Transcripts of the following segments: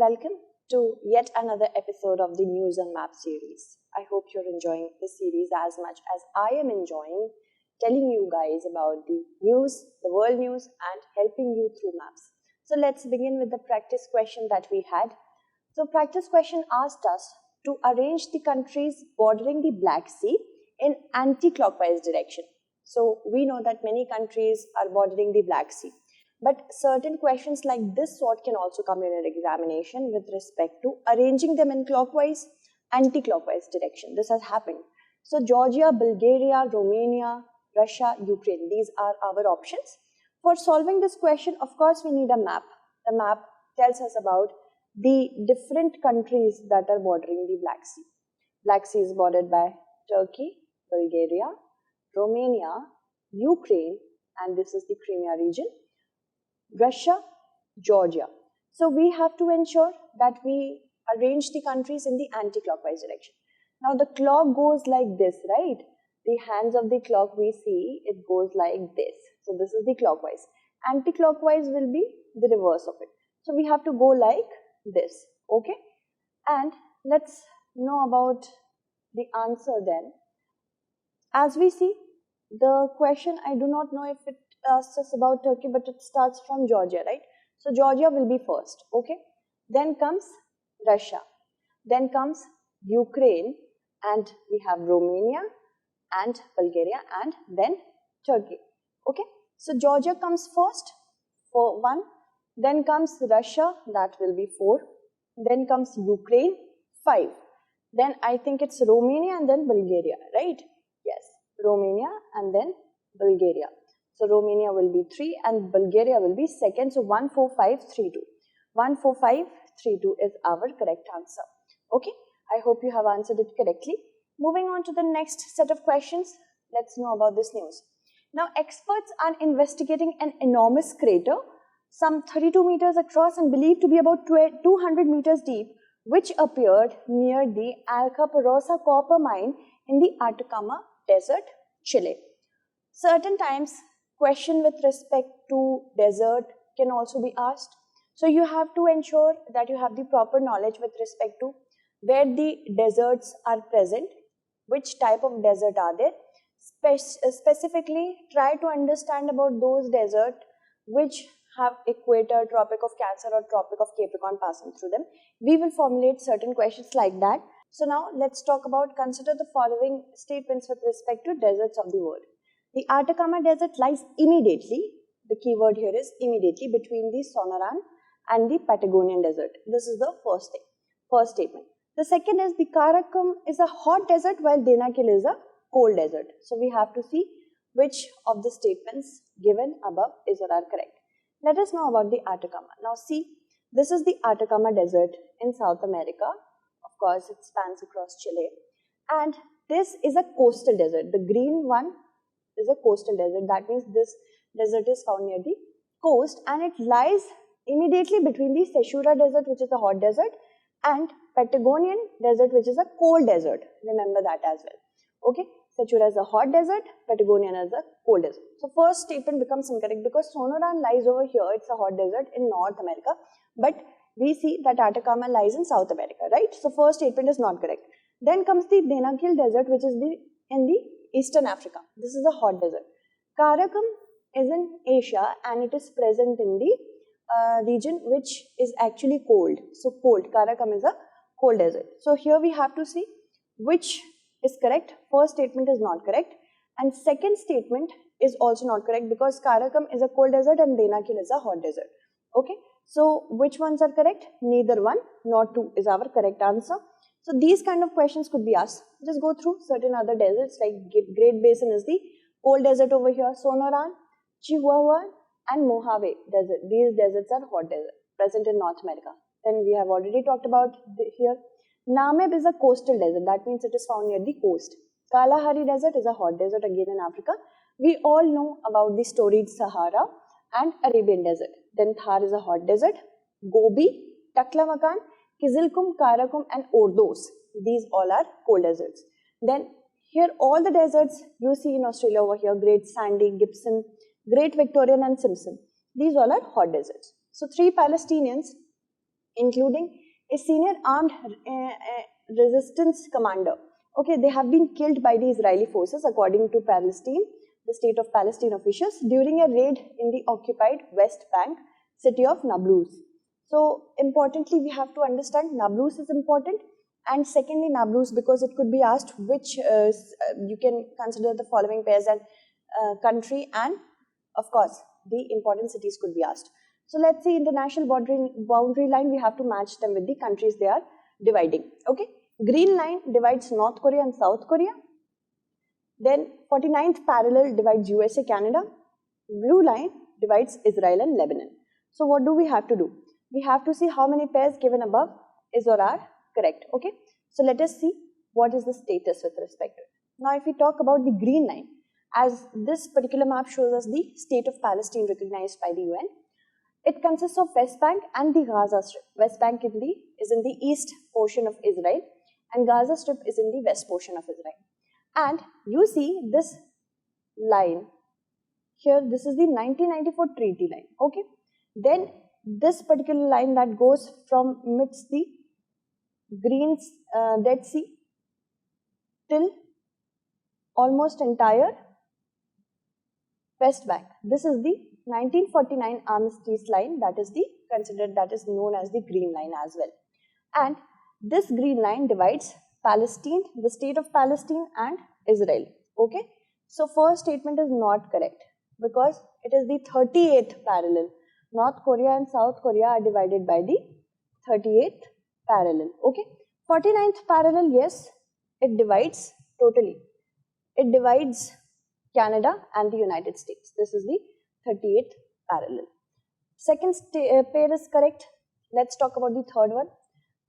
welcome to yet another episode of the News and Map series. I hope you're enjoying this series as much as I am enjoying telling you guys about the news, the world news, and helping you through maps. So let's begin with the practice question that we had. So practice question asked us to arrange the countries bordering the Black Sea in anti-clockwise direction. So we know that many countries are bordering the Black Sea. But certain questions like this sort can also come in an examination with respect to arranging them in clockwise, anti-clockwise direction. This has happened. So Georgia, Bulgaria, Romania, Russia, Ukraine, these are our options. For solving this question, of course, we need a map. The map tells us about the different countries that are bordering the Black Sea. Black Sea is bordered by Turkey, Bulgaria, Romania, Ukraine, and this is the Crimea region, Russia, Georgia. So we have to ensure that we arrange the countries in the anti-clockwise direction. Now the clock goes like this, right? The hands of the clock we see, it goes like this. So this is the clockwise. Anti-clockwise will be the reverse of it. So we have to go like this, okay? And let's know about the answer then. As we see, the question, I do not know if it asks us about Turkey, but it starts from Georgia, right? So Georgia will be first, okay? Then comes Russia. Then comes Ukraine, and we have Romania and Bulgaria, and then Turkey, okay? So Georgia comes first for 1. Then comes Russia, that will be 4. Then comes Ukraine, 5. Then I think it's Romania and then Bulgaria, right? Yes, Romania and then Bulgaria. So Romania will be 3 and Bulgaria will be second. So 1, 4, 5, 3, 2. 1, 4, 5, 3, 2 is our correct answer. Okay, I hope you have answered it correctly. Moving on to the next set of questions, let's know about this news. Now, experts are investigating an enormous crater, some 32 meters across and believed to be about 200 meters deep, which appeared near the Alcaparrosa copper mine in the Atacama Desert, Chile. Certain times, question with respect to desert can also be asked. So you have to ensure that you have the proper knowledge with respect to where the deserts are present, which type of desert are there. Specifically, try to understand about those deserts which have equator, Tropic of Cancer or Tropic of Capricorn passing through them. We will formulate certain questions like that. So now let's talk about, consider the following statements with respect to deserts of the world. The Atacama Desert lies immediately, the keyword here is immediately, between the Sonoran and the Patagonian Desert. This is the first thing, first statement. The second is the Karakum is a hot desert while Denakil is a cold desert. So we have to see which of the statements given above is or are correct. Let us know about the Atacama. Now see, this is the Atacama Desert in South America. Of course, it spans across Chile. And this is a coastal desert. The green one is a coastal desert. That means this desert is found near the coast and it lies immediately between the Sechura Desert, which is a hot desert, and Patagonian Desert, which is a cold desert. Remember that as well. Okay, Sechura is a hot desert, Patagonian is a cold desert. So first statement becomes incorrect because Sonoran lies over here. It's a hot desert in North America, but we see that Atacama lies in South America, right? So first statement is not correct. Then comes the Denakil Desert, which is in the Eastern Africa. This is a hot desert. Karakum is in Asia and it is present in the region which is actually cold. So cold, Karakum is a cold desert. So here we have to see which is correct. First statement is not correct and second statement is also not correct because Karakum is a cold desert and Denakil is a hot desert. Okay, so which ones are correct? Neither one nor two is our correct answer. So these kind of questions could be asked. Just go through certain other deserts like Great Basin is the cold desert over here, Sonoran, Chihuahua and Mojave Desert. These deserts are hot desert present in North America. Then we have already talked about here. Namib is a coastal desert. That means it is found near the coast. Kalahari Desert is a hot desert again in Africa. We all know about the storied Sahara and Arabian Desert. Then Thar is a hot desert. Gobi, Taklamakan, Kizilkum, Karakum and Ordos. These all are cold deserts. Then here all the deserts you see in Australia over here, Great Sandy, Gibson, Great Victorian and Simpson. These all are hot deserts. So 3 Palestinians including a senior armed resistance commander. Okay, they have been killed by the Israeli forces, according to Palestine, the state of Palestine officials, during a raid in the occupied West Bank city of Nablus. So importantly, we have to understand Nablus is important, and secondly Nablus, because it could be asked which you can consider the following pairs and country, and of course the important cities could be asked. So let's see, international boundary line, we have to match them with the countries they are dividing. Okay, green line divides North Korea and South Korea. Then 49th parallel divides USA, Canada. Blue line divides Israel and Lebanon. So what do we have to do? We have to see how many pairs given above is or are correct. Okay, so let us see what is the status with respect to it. Now if we talk about the green line, as this particular map shows us the state of Palestine recognized by the UN, it consists of West Bank and the Gaza Strip. West Bank is in the east portion of Israel, and Gaza Strip is in the west portion of Israel. And you see this line here, this is the 1994 treaty line. Okay, then this particular line that goes from amidst the green Dead Sea till almost entire West Bank. This is the 1949 armistice line, that is known as the green line as well. And this green line divides Palestine, the state of Palestine, and Israel. Okay, so first statement is not correct because it is the 38th parallel. North Korea and South Korea are divided by the 38th parallel. Okay, 49th parallel, yes, it divides totally. It divides Canada and the United States. This is the 38th parallel. Second pair is correct. Let's talk about the third one.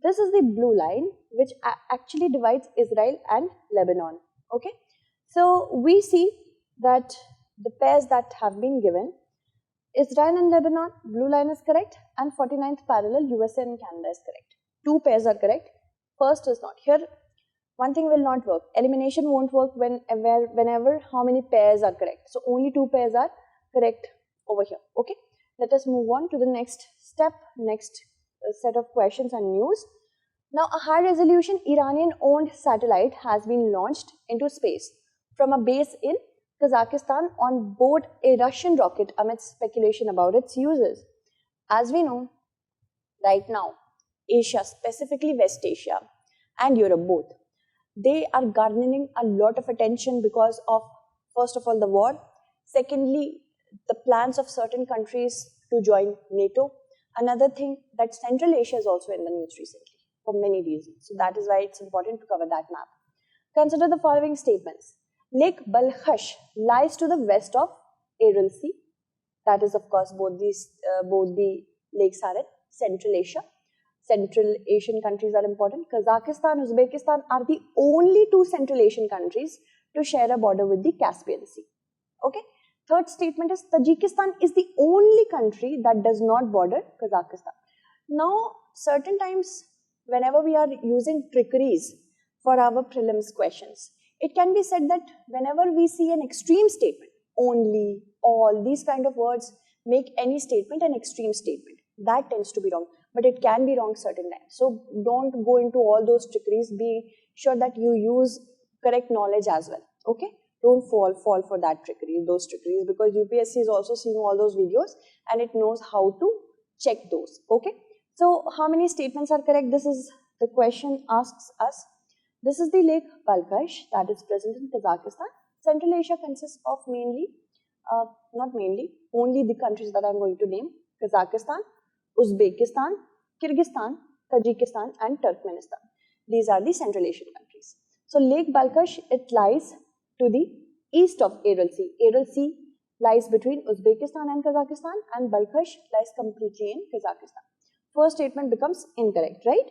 This is the blue line which actually divides Israel and Lebanon. Okay, so we see that the pairs that have been given, Israel and Lebanon, blue line is correct, and 49th parallel, USA and Canada is correct. Two pairs are correct, first is not. Here one thing will not work, elimination won't work whenever how many pairs are correct. So only two pairs are correct over here. Okay, let us move on to the next step, next set of questions and news. Now a high resolution Iranian owned satellite has been launched into space from a base in Kazakhstan on board a Russian rocket amidst speculation about its uses. As we know, right now Asia, specifically West Asia and Europe both, they are garnering a lot of attention because of, first of all, the war, secondly the plans of certain countries to join NATO. Another thing, that Central Asia is also in the news recently for many reasons. So that is why it's important to cover that map. Consider the following statements. Lake Balkhash lies to the west of Aral Sea. That is, of course, both the lakes are in Central Asia. Central Asian countries are important. Kazakhstan, Uzbekistan are the only two Central Asian countries to share a border with the Caspian Sea. Okay. Third statement is Tajikistan is the only country that does not border Kazakhstan. Now, certain times whenever we are using trickeries for our prelims questions, it can be said that whenever we see an extreme statement, only, all, these kind of words make any statement an extreme statement. That tends to be wrong, but it can be wrong certain times. So don't go into all those trickeries. Be sure that you use correct knowledge as well. Okay. Don't fall for that trickery, those trickeries, because UPSC is also seeing all those videos and it knows how to check those. Okay. So how many statements are correct? This is the question asks us. This is the Lake Balkhash that is present in Kazakhstan. Central Asia consists of only the countries that I'm going to name: Kazakhstan, Uzbekistan, Kyrgyzstan, Tajikistan, and Turkmenistan. These are the Central Asian countries. So Lake Balkhash, it lies to the east of Aral Sea. Aral Sea lies between Uzbekistan and Kazakhstan, and Balkhash lies completely in Kazakhstan. First statement becomes incorrect, right?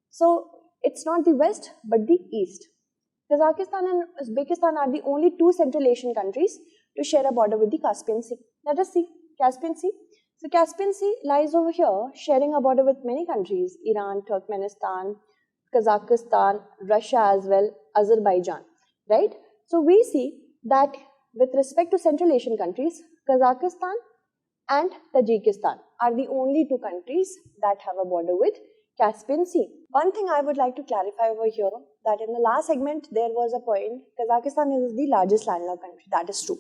So it's not the west, but the east. Kazakhstan and Uzbekistan are the only two Central Asian countries to share a border with the Caspian Sea. Let us see Caspian Sea. So Caspian Sea lies over here, sharing a border with many countries: Iran, Turkmenistan, Kazakhstan, Russia as well, Azerbaijan, right? So we see that with respect to Central Asian countries, Kazakhstan and Tajikistan are the only two countries that have a border with Caspian Sea. One thing I would like to clarify over here, that in the last segment there was a point, Kazakhstan is the largest landlocked country. That is true.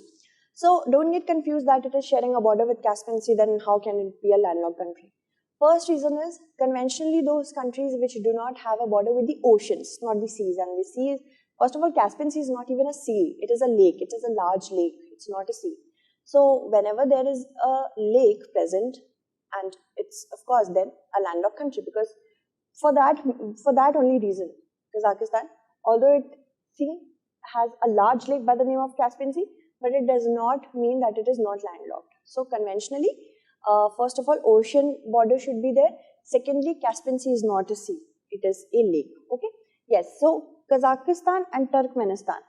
So don't get confused that it is sharing a border with Caspian Sea, then how can it be a landlocked country? First reason is, conventionally those countries which do not have a border with the oceans, not the seas, and the seas, first of all, Caspian Sea is not even a sea, it is a lake, it is a large lake, it's not a sea. So whenever there is a lake present, and it's of course then a landlocked country, because for that only reason, Kazakhstan, although it has a large lake by the name of Caspian Sea, but it does not mean that it is not landlocked. So conventionally, first of all, ocean border should be there. Secondly, Caspian Sea is not a sea, it is a lake. Okay. Yes. So Kazakhstan and Turkmenistan.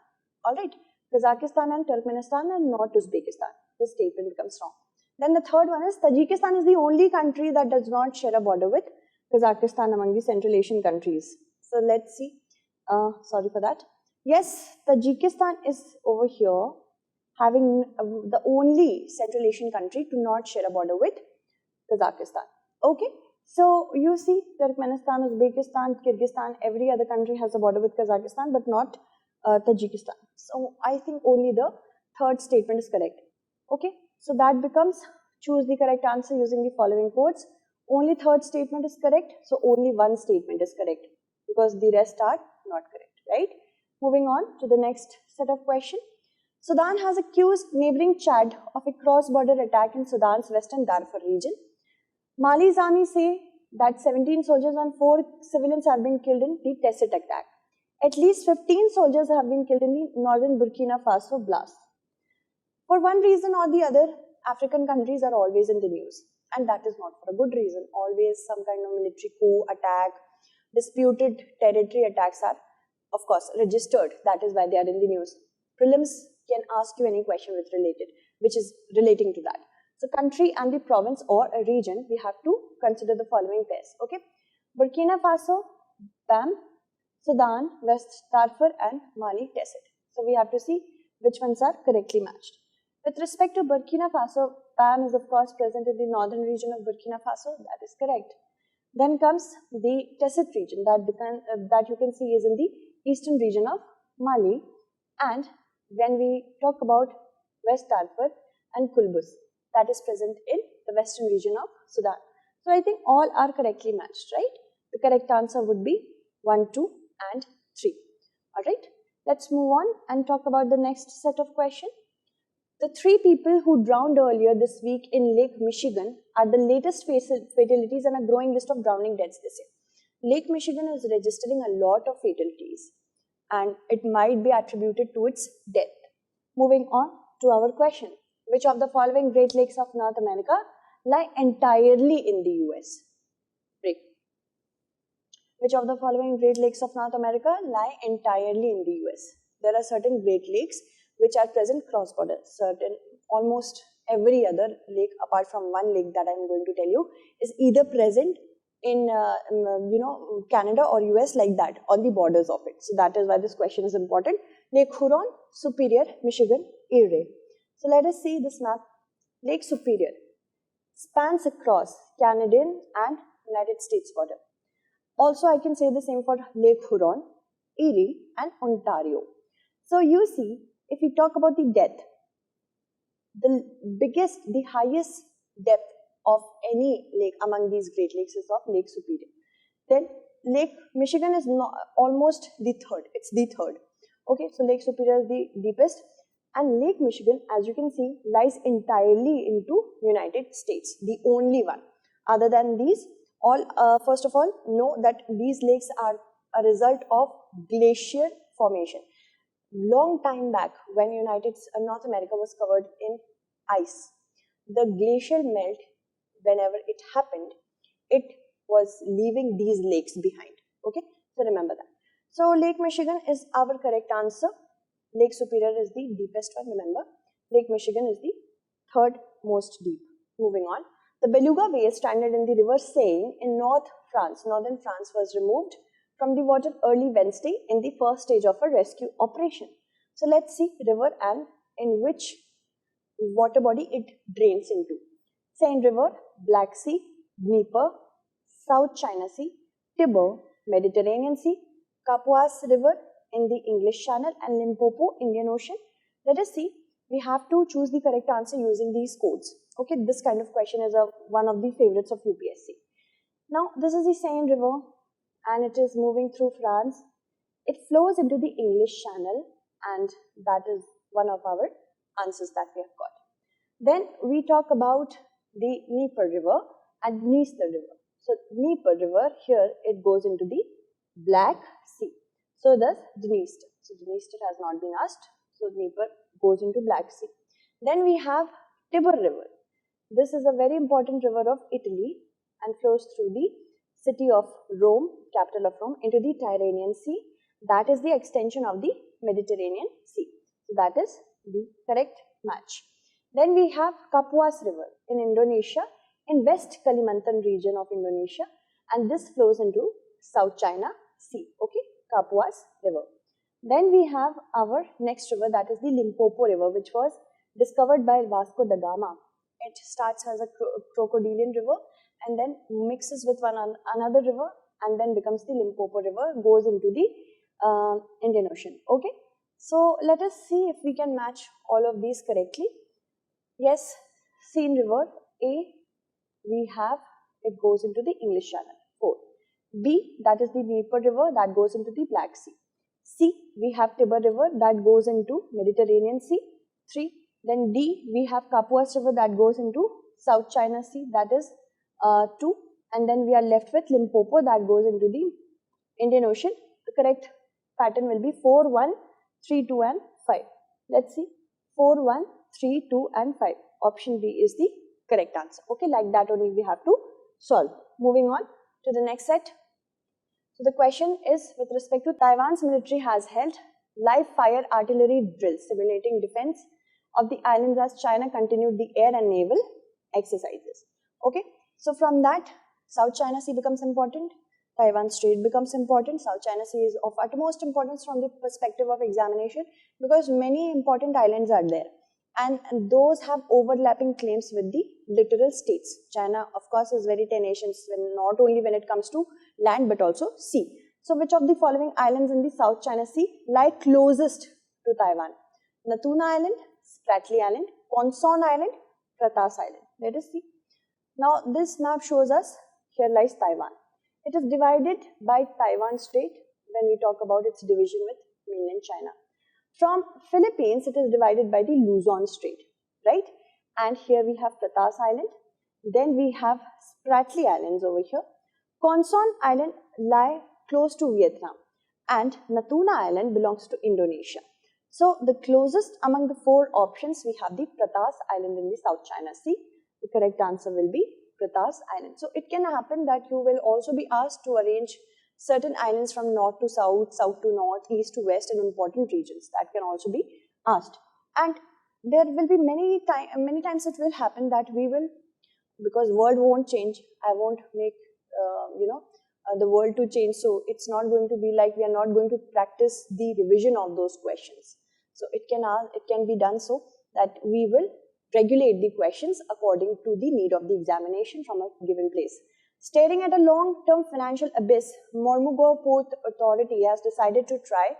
All right. Kazakhstan and Turkmenistan and not Uzbekistan. The statement becomes wrong. Then the third one is Tajikistan is the only country that does not share a border with Kazakhstan among the Central Asian countries. So let's see. Sorry for that. Yes, Tajikistan is over here, having the only Central Asian country to not share a border with Kazakhstan. Okay, so you see Turkmenistan, Uzbekistan, Kyrgyzstan, every other country has a border with Kazakhstan, but not Tajikistan. So I think only the third statement is correct. Okay, so that becomes, choose the correct answer using the following codes. Only third statement is correct, so only one statement is correct, because the rest are not correct, right? Moving on to the next set of questions. Sudan has accused neighboring Chad of a cross-border attack in Sudan's western Darfur region. Mali's army say that 17 soldiers and 4 civilians have been killed in the Tessit attack. At least 15 soldiers have been killed in the northern Burkina Faso blast. For one reason or the other, African countries are always in the news. And that is not for a good reason. Always some kind of military coup attack, disputed territory attacks are, of course, registered. That is why they are in the news. Prelims can ask you any question which is relating to that. So country and the province or a region, we have to consider the following pairs. Okay, Burkina Faso, BAM, Sudan, West Darfur, and Mali, Tessit. So we have to see which ones are correctly matched. With respect to Burkina Faso, BAM is of course present in the northern region of Burkina Faso. That is correct. Then comes the Tessit region that you can see is in the eastern region of Mali. And when we talk about West Darfur and Kulbus, that is present in the western region of Sudan. So I think all are correctly matched, right? The correct answer would be 1, 2, and 3. Alright, let's move on and talk about the next set of questions. The 3 people who drowned earlier this week in Lake Michigan are the latest fatalities and a growing list of drowning deaths this year. Lake Michigan is registering a lot of fatalities, and it might be attributed to its death. Moving on to our question. Which of the following Great Lakes of North America lie entirely in the US? Break. Which of the following Great Lakes of North America lie entirely in the US? There are certain Great Lakes which are present cross-border. Almost every other lake apart from one lake that I'm going to tell you is either present in Canada or US, like that, on the borders of it. So that is why this question is important. Lake Huron, Superior, Michigan, Erie. So let us see this map. Lake Superior spans across Canadian and United States border. Also, I can say the same for Lake Huron, Erie, and Ontario. So you see, if we talk about the depth, the highest depth of any lake among these Great Lakes is of Lake Superior. Then Lake Michigan is almost the third. It's the third. Okay, so Lake Superior is the deepest. And Lake Michigan, as you can see, lies entirely into United States, the only one. Other than these, first of all, know that these lakes are a result of glacier formation. Long time back, when North America was covered in ice, the glacial melt, whenever it happened, it was leaving these lakes behind. Okay, so remember that. So Lake Michigan is our correct answer. Lake Superior is the deepest one, remember. Lake Michigan is the third most deep. Moving on. The Beluga whale stranded in the river Seine in northern France was removed from the water early Wednesday in the first stage of a rescue operation. So let's see river and in which water body it drains into. Seine River, Black Sea, Dnieper, South China Sea, Tiber, Mediterranean Sea, Kapwas River in the English Channel, and Limpopo, Indian Ocean. Let us see. We have to choose the correct answer using these codes. Okay, this kind of question is one of the favorites of UPSC. Now, this is the Seine River and it is moving through France. It flows into the English Channel and that is one of our answers that we have got. Then we talk about the Dnieper River and Dniester River. So, Dnieper River, here it goes into the Black Sea. So, thus Dniester. So, Dniester has not been asked. So, Dnieper goes into Black Sea. Then we have Tiber River. This is a very important river of Italy and flows through the city of Rome, capital of Rome, into the Tyrrhenian Sea. That is the extension of the Mediterranean Sea. So, that is the correct match. Then we have Kapwas River in Indonesia, in West Kalimantan region of Indonesia, and this flows into South China Sea. Okay, Kapwas River. Then we have our next river, that is the Limpopo River, which was discovered by Vasco da Gama. It starts as a crocodilian river and then mixes with another river and then becomes the Limpopo River, goes into the Indian Ocean. Okay, so let us see if we can match all of these correctly. Yes, Seine River, A, we have, it goes into the English Channel, 4. B, that is the Dnieper River, that goes into the Black Sea. C, we have Tiber River, that goes into Mediterranean Sea, 3. Then D, we have Kapwas River, that goes into South China Sea, that is 2. And then we are left with Limpopo, that goes into the Indian Ocean. The correct pattern will be 4, 1, 3, 2 and 5. Let's see, 4, 1, 3, 2 and 5. Option B is the correct answer. Okay, like that only we have to solve. Moving on to the next set. So the question is with respect to Taiwan's military has held live fire artillery drills simulating defense of the islands as China continued the air and naval exercises. Okay, so from that South China Sea becomes important, Taiwan Strait becomes important. South China Sea is of utmost importance from the perspective of examination because many important islands are there. And those have overlapping claims with the littoral states. China, of course, is very tenacious, not only when it comes to land but also sea. So, which of the following islands in the South China Sea lie closest to Taiwan? Natuna Island, Spratly Island, Quonson Island, Pratas Island. Let us see. Now, this map shows us here lies Taiwan. It is divided by Taiwan Strait when we talk about its division with mainland China. From Philippines, it is divided by the Luzon Strait, right? And here we have Pratas Island. Then we have Spratly Islands over here. Quonson Island lie close to Vietnam. And Natuna Island belongs to Indonesia. So, the closest among the 4 options, we have the Pratas Island in the South China Sea. The correct answer will be Pratas Island. So, it can happen that you will also be asked to arrange certain islands from north to south, south to north, east to west in important regions. That can also be asked. And there will be many times it will happen that we will, because world won't change, I won't make, the world to change. So, it's not going to be like we are not going to practice the revision of those questions. So, it can be done so that we will regulate the questions according to the need of the examination from a given place. Staring at a long-term financial abyss, Mormugao Port Authority has decided to try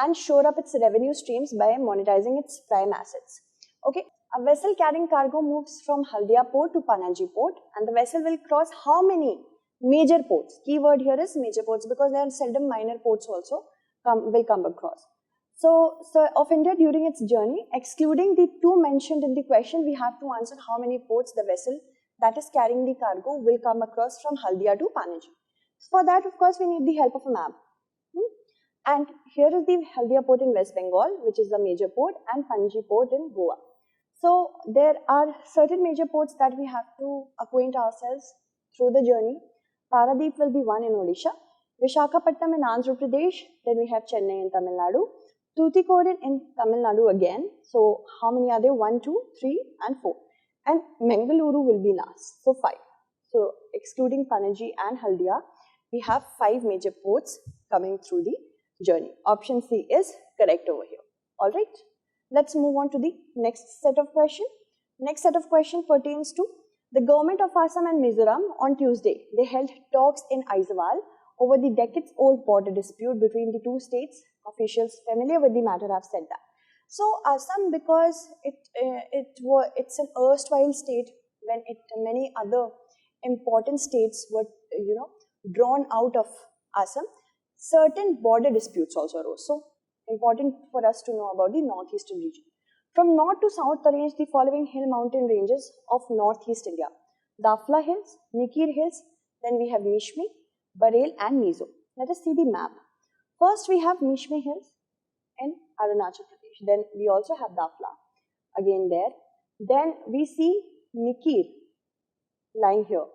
and shore up its revenue streams by monetizing its prime assets. Okay, a vessel carrying cargo moves from Haldia Port to Panaji Port and the vessel will cross how many major ports? Keyword here is major ports because there are seldom minor ports also will come across. So of India during its journey, excluding the 2 mentioned in the question, we have to answer how many ports the vessel that is carrying the cargo will come across from Haldia to Panaji. For that, of course, we need the help of a map. And here is the Haldia port in West Bengal, which is the major port, and Panaji port in Goa. So there are certain major ports that we have to acquaint ourselves through the journey. Paradeep will be one in Odisha, Visakhapatnam in Andhra Pradesh, then we have Chennai in Tamil Nadu, Tuticorin in Tamil Nadu again. So how many are there? 1, 2, 3 and 4. And Mangaluru will be last, so 5. So excluding Panaji and Haldia, we have 5 major ports coming through the journey. Option C is correct over here. Alright, let's move on to the next set of questions. Next set of questions pertains to The government of Assam and Mizoram on Tuesday, they held talks in Aizawl over the decades-old border dispute between the two states. Officials familiar with the matter have said that. So Assam, because it's an erstwhile state when many other important states were drawn out of Assam, certain border disputes also arose. So important for us to know about the northeastern region. From north to south arrange the following hill mountain ranges of northeast India: Dafla Hills, Nikir Hills, then we have Mishmi, Barel and Mizo. Let us see the map. First we have Mishmi Hills in Arunachal Pradesh. Then we also have Dafla again there. Then we see Nikir lying here.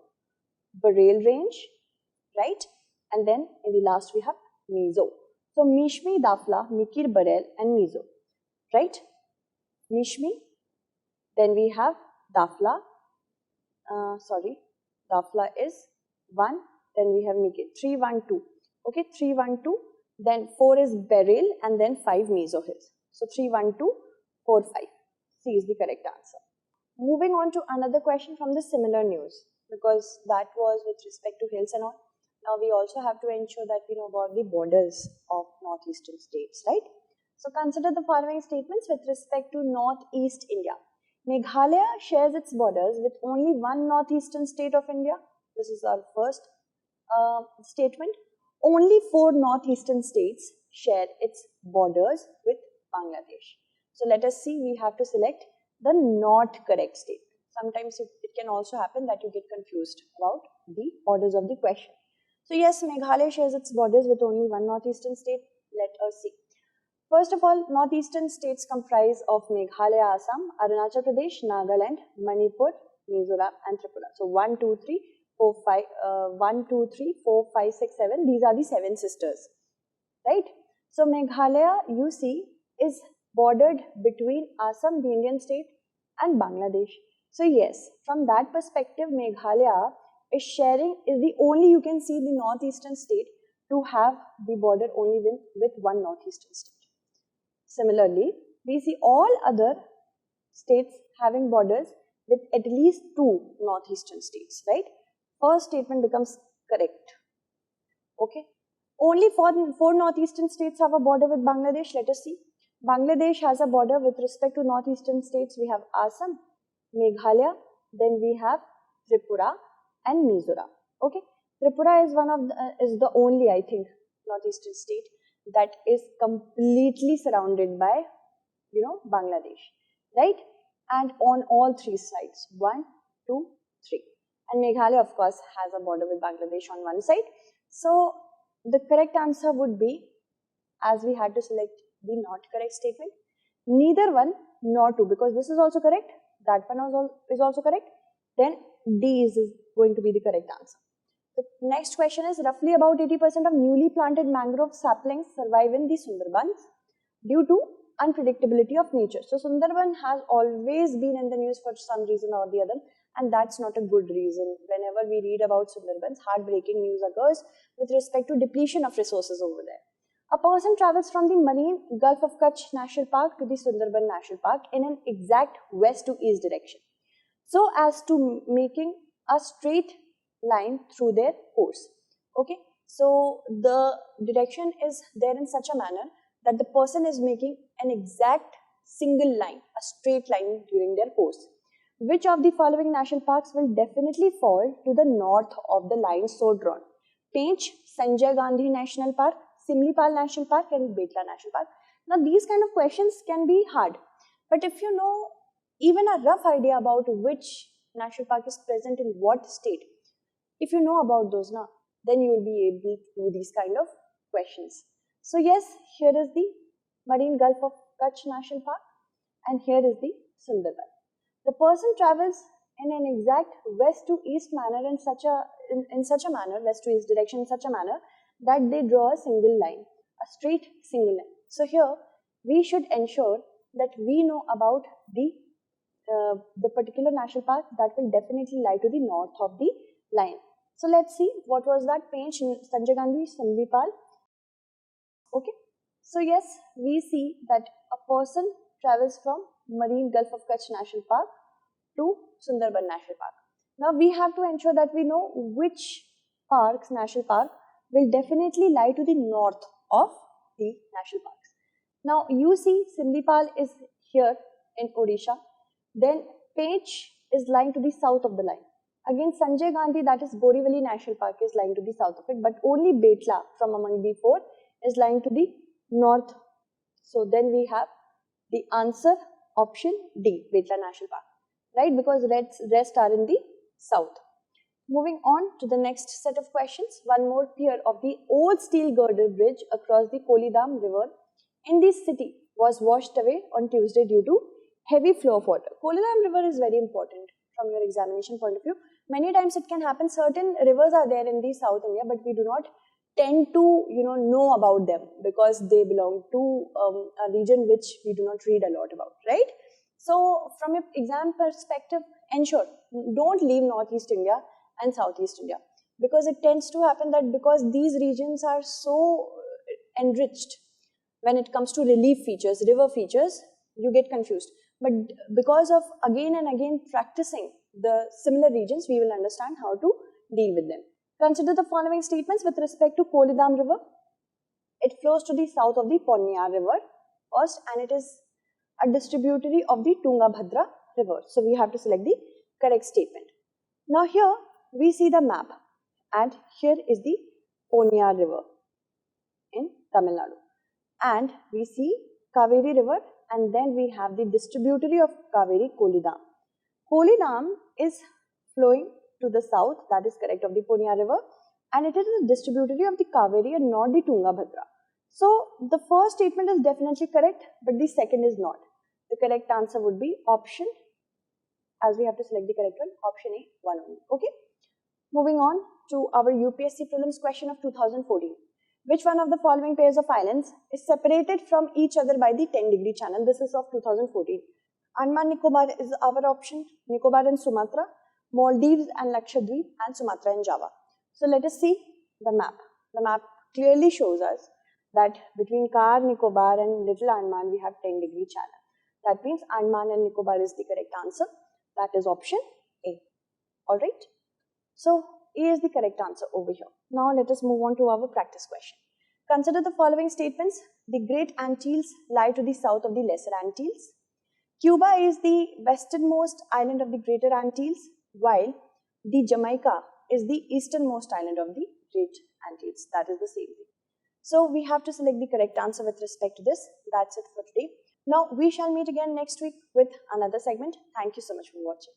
Barel range, right? And then in the last we have Mizo. So Mishmi, Dafla, Nikir, Barel and Mizo, right? Mishmi, then we have Dafla, Dafla is 1, then we have Nikir, 3, 1, 2, okay, 3, 1, 2, then 4 is Barel and then 5 Mizo Hills. So 3, 1, 2, 4, 5, C is the correct answer. Moving on to another question from the similar news, because that was with respect to hills and all. Now we also have to ensure that we know about the borders of northeastern states, right? So consider the following statements with respect to northeast India. Meghalaya shares its borders with only one northeastern state of India. This is our first statement. Only 4 northeastern states share its borders with Bangladesh. So let us see, we have to select the not correct statement. Sometimes it can also happen that you get confused about the orders of the question. So yes, Meghalaya shares its borders with only one northeastern state. Let us see. First of all, northeastern states comprise of Meghalaya, Assam, Arunachal Pradesh, Nagaland, Manipur, Mizoram and Tripura. So 1, 2, 3, 4, 5, 1, 2, 3, 4, 5, 6, 7. These are the 7 sisters, right? So Meghalaya, you see, is bordered between Assam, the Indian state, and Bangladesh. So yes, from that perspective, Meghalaya is the only, you can see, the northeastern state to have the border only with one northeastern state. Similarly, we see all other states having borders with at least 2 northeastern states, right? First statement becomes correct. Okay. Only 4 northeastern states have a border with Bangladesh. Let us see. Bangladesh has a border with respect to northeastern states. We have Assam, Meghalaya, then we have Tripura and Mizoram. Okay. Tripura is is the only, I think, northeastern state that is completely surrounded by, Bangladesh, right? And on all 3 sides, 1, 2, 3. And Meghalaya, of course, has a border with Bangladesh on one side. So the correct answer would be, as we had to select the not correct statement, neither 1 nor 2, because this is also correct, that one is also correct, then D is going to be the correct answer. The next question is, roughly about 80% of newly planted mangrove saplings survive in the Sundarbans due to unpredictability of nature. So Sundarban has always been in the news for some reason or the other, and that's not a good reason. Whenever we read about Sundarbans, heartbreaking news occurs with respect to depletion of resources over there. A person travels from the marine Gulf of Kutch National Park to the Sundarban National Park in an exact west to east direction, so as to making a straight line through their course. Okay, so the direction is there in such a manner that the person is making an exact single line, a straight line during their course. Which of the following national parks will definitely fall to the north of the line so drawn? Pench, Sanjay Gandhi National Park, Simlipal National Park and Betla National Park. Now these kind of questions can be hard, but if you know even a rough idea about which national park is present in what state, if you know about those now, then you will be able to do these kind of questions. So yes, here is the Marine Gulf of Kutch National Park and here is the Sundarban. The person travels in an exact west to east manner in such a manner, west to east direction in such a manner that they draw a single line, a straight single line. So here we should ensure that we know about the particular national park that will definitely lie to the north of the line. So let's see, what was that? Pench, Sanjay Gandhi, Simlipal. Okay, so yes, we see that a person travels from Marine Gulf of Kutch National Park to Sundarban National Park. Now we have to ensure that we know which parks, national park, will definitely lie to the north of the national parks. Now you see Simlipal is here in Odisha, then Pech is lying to the south of the line. Again, Sanjay Gandhi, that is Borivali National Park, is lying to the south of it, but only Betla from among the four is lying to the north. So then we have the answer option D, Betla National Park, right? Because rest are in the south. Moving on to the next set of questions. One more pier of the old steel girder bridge across the Kollidam River in this city was washed away on Tuesday due to heavy flow of water. Kollidam River is very important from your examination point of view. Many times it can happen, certain rivers are there in the South India, but we do not tend to know about them because they belong to a region which we do not read a lot about, right? So from your exam perspective, ensure don't leave Northeast India and Southeast India, because it tends to happen that because these regions are so enriched when it comes to relief features, river features, you get confused. But because of again and again practicing the similar regions, we will understand how to deal with them. Consider the following statements with respect to Kollidam River. It flows to the south of the Ponniyar River first, and it is a distributary of the Tungabhadra River. So we have to select the correct statement. Now here we see the map, and here is the Ponniyar River in Tamil Nadu, and we see Kaveri River, and then we have the distributary of Kaveri, Kollidam. Kollidam is flowing to the south, that is correct, of the Ponniyar River, and it is a distributary of the Kaveri and not the Tungabhadra. So the first statement is definitely correct, but the second is not. The correct answer would be option, as we have to select the correct one, option A, one only. Okay. Moving on to our UPSC Prelims question of 2014. Which one of the following pairs of islands is separated from each other by the 10-degree channel? This is of 2014. Andaman Nicobar is our option, Nicobar and Sumatra, Maldives and Lakshadweep, and Sumatra and Java. So let us see the map. The map clearly shows us that between Car, Nicobar and Little Andaman we have 10-degree channel. That means Andaman and Nicobar is the correct answer. That is option A. Alright. So A is the correct answer over here. Now let us move on to our practice question. Consider the following statements. The Great Antilles lie to the south of the Lesser Antilles. Cuba is the westernmost island of the Greater Antilles, while the Jamaica is the easternmost island of the Great Antilles. That is the same thing. So we have to select the correct answer with respect to this. That's it for today. Now we shall meet again next week with another segment. Thank you so much for watching.